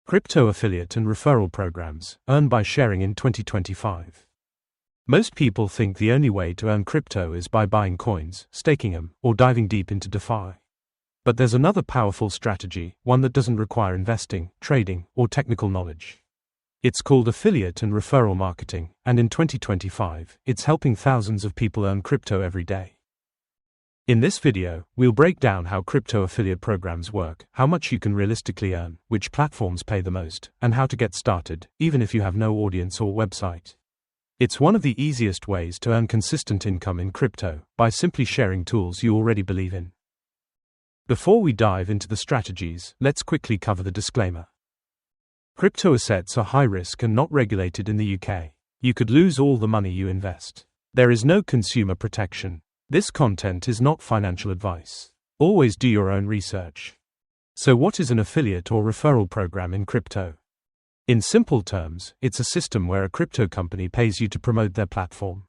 Crypto affiliate and referral programs, earn by sharing in 2025. Most people think the only way to earn crypto is by buying coins, staking them, or diving deep into DeFi. But there's another powerful strategy, one that doesn't require investing, trading, or technical knowledge. It's called affiliate and referral marketing, and in 2025, it's helping thousands of people earn crypto every day. In this video, we'll break down how crypto affiliate programs work, how much you can realistically earn, which platforms pay the most, and how to get started, even if you have no audience or website. It's one of the easiest ways to earn consistent income in crypto, by simply sharing tools you already believe in. Before we dive into the strategies, let's quickly cover the disclaimer. Crypto assets are high risk and not regulated in the UK. You could lose all the money you invest. There is no consumer protection. This content is not financial advice. Always do your own research. So what is an affiliate or referral program in crypto? In simple terms, it's a system where a crypto company pays you to promote their platform.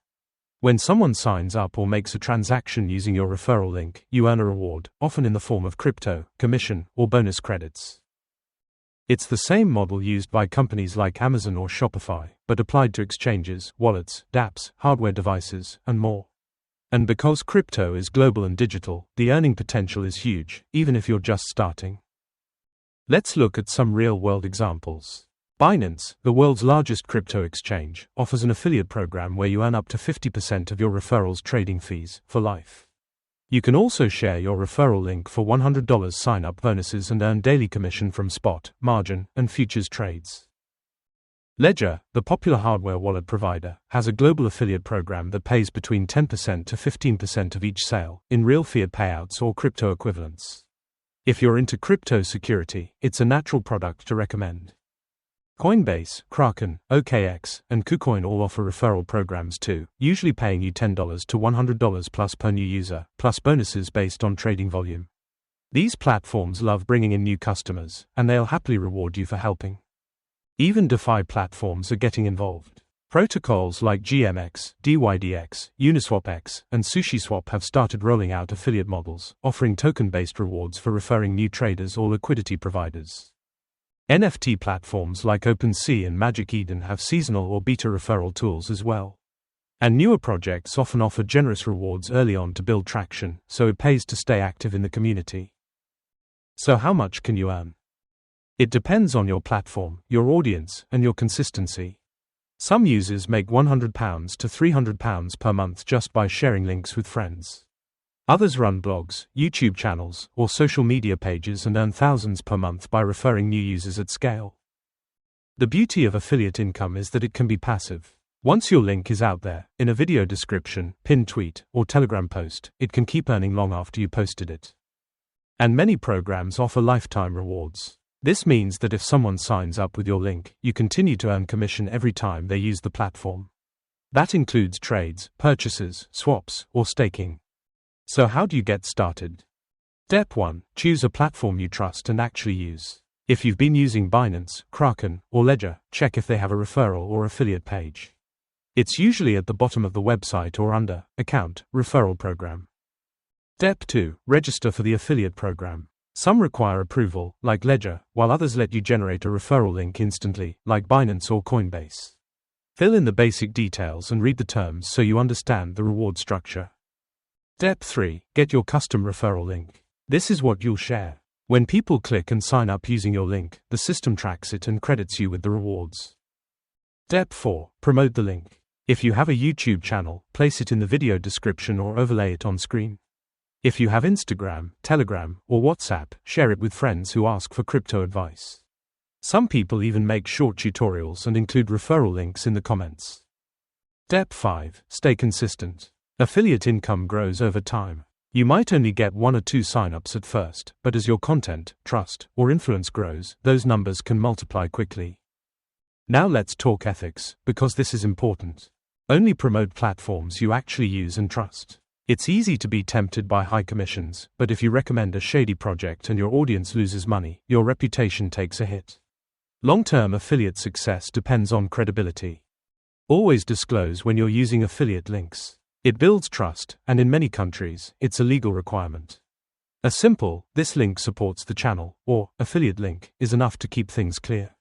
When someone signs up or makes a transaction using your referral link, you earn a reward, often in the form of crypto, commission, or bonus credits. It's the same model used by companies like Amazon or Shopify, but applied to exchanges, wallets, dApps, hardware devices, and more. And because crypto is global and digital, the earning potential is huge, even if you're just starting. Let's look at some real-world examples. Binance, the world's largest crypto exchange, offers an affiliate program where you earn up to 50% of your referral's trading fees, for life. You can also share your referral link for $100 sign-up bonuses and earn daily commission from spot, margin, and futures trades. Ledger, the popular hardware wallet provider, has a global affiliate program that pays between 10% to 15% of each sale, in real fiat payouts or crypto equivalents. If you're into crypto security, it's a natural product to recommend. Coinbase, Kraken, OKX, and KuCoin all offer referral programs too, usually paying you $10 to $100 plus per new user, plus bonuses based on trading volume. These platforms love bringing in new customers, and they'll happily reward you for helping. Even DeFi platforms are getting involved. Protocols like GMX, DYDX, UniswapX, and SushiSwap have started rolling out affiliate models, offering token-based rewards for referring new traders or liquidity providers. NFT platforms like OpenSea and Magic Eden have seasonal or beta referral tools as well. And newer projects often offer generous rewards early on to build traction, so it pays to stay active in the community. So how much can you earn? It depends on your platform, your audience, and your consistency. Some users make £100 to £300 per month just by sharing links with friends. Others run blogs, YouTube channels, or social media pages and earn thousands per month by referring new users at scale. The beauty of affiliate income is that it can be passive. Once your link is out there, in a video description, pinned tweet, or Telegram post, it can keep earning long after you posted it. And many programs offer lifetime rewards. This means that if someone signs up with your link, you continue to earn commission every time they use the platform. That includes trades, purchases, swaps, or staking. So how do you get started? Step 1. Choose a platform you trust and actually use. If you've been using Binance, Kraken, or Ledger, check if they have a referral or affiliate page. It's usually at the bottom of the website or under Account, Referral Program. Step 2. Register for the affiliate program. Some require approval, like Ledger, while others let you generate a referral link instantly, like Binance or Coinbase. Fill in the basic details and read the terms so you understand the reward structure. Step 3. Get your custom referral link. This is what you'll share. When people click and sign up using your link, the system tracks it and credits you with the rewards. Step 4. Promote the link. If you have a YouTube channel, place it in the video description or overlay it on screen. If you have Instagram, Telegram, or WhatsApp, share it with friends who ask for crypto advice. Some people even make short tutorials and include referral links in the comments. Step 5. Stay consistent. Affiliate income grows over time. You might only get 1 or 2 signups at first, but as your content, trust, or influence grows, those numbers can multiply quickly. Now let's talk ethics, because this is important. Only promote platforms you actually use and trust. It's easy to be tempted by high commissions, but if you recommend a shady project and your audience loses money, your reputation takes a hit. Long-term affiliate success depends on credibility. Always disclose when you're using affiliate links. It builds trust, and in many countries, it's a legal requirement. A simple "this link supports the channel" or affiliate link is enough to keep things clear.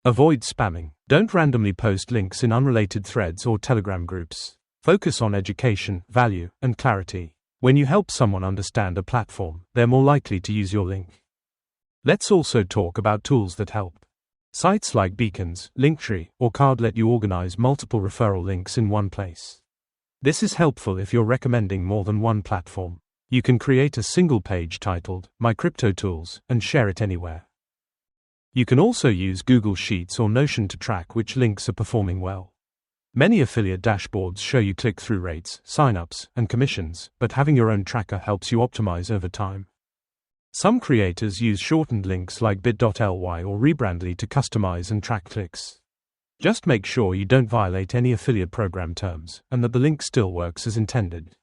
Avoid spamming. Don't randomly post links in unrelated threads or Telegram groups. Focus on education, value, and clarity. When you help someone understand a platform, they're more likely to use your link. Let's also talk about tools that help. Sites like Beacons, Linktree, or Card let you organize multiple referral links in one place. This is helpful if you're recommending more than one platform. You can create a single page titled My Crypto Tools and share it anywhere. You can also use Google Sheets or Notion to track which links are performing well. Many affiliate dashboards show you click-through rates, sign-ups, and commissions, but having your own tracker helps you optimize over time. Some creators use shortened links like bit.ly or Rebrandly to customize and track clicks. Just make sure you don't violate any affiliate program terms and that the link still works as intended.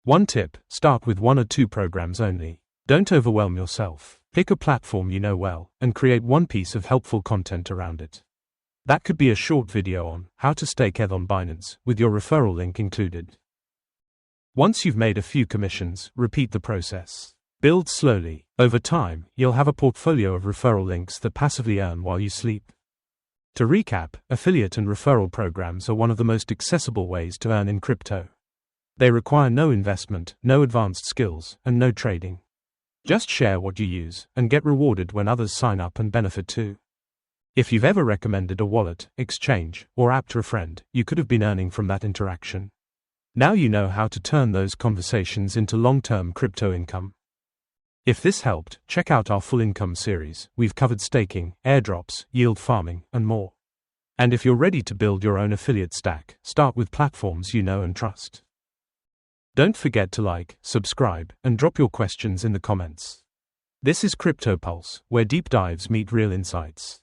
One tip: start with 1 or 2 programs only. Don't overwhelm yourself. Pick a platform you know well and create one piece of helpful content around it. That could be a short video on how to stake ETH on Binance, with your referral link included. Once you've made a few commissions, repeat the process. Build slowly. Over time, you'll have a portfolio of referral links that passively earn while you sleep. To recap, affiliate and referral programs are one of the most accessible ways to earn in crypto. They require no investment, no advanced skills, and no trading. Just share what you use and get rewarded when others sign up and benefit too. If you've ever recommended a wallet, exchange, or app to a friend, you could have been earning from that interaction. Now you know how to turn those conversations into long-term crypto income. If this helped, check out our full income series. We've covered staking, airdrops, yield farming, and more. And if you're ready to build your own affiliate stack, start with platforms you know and trust. Don't forget to like, subscribe, and drop your questions in the comments. This is Crypto Pulse, where deep dives meet real insights.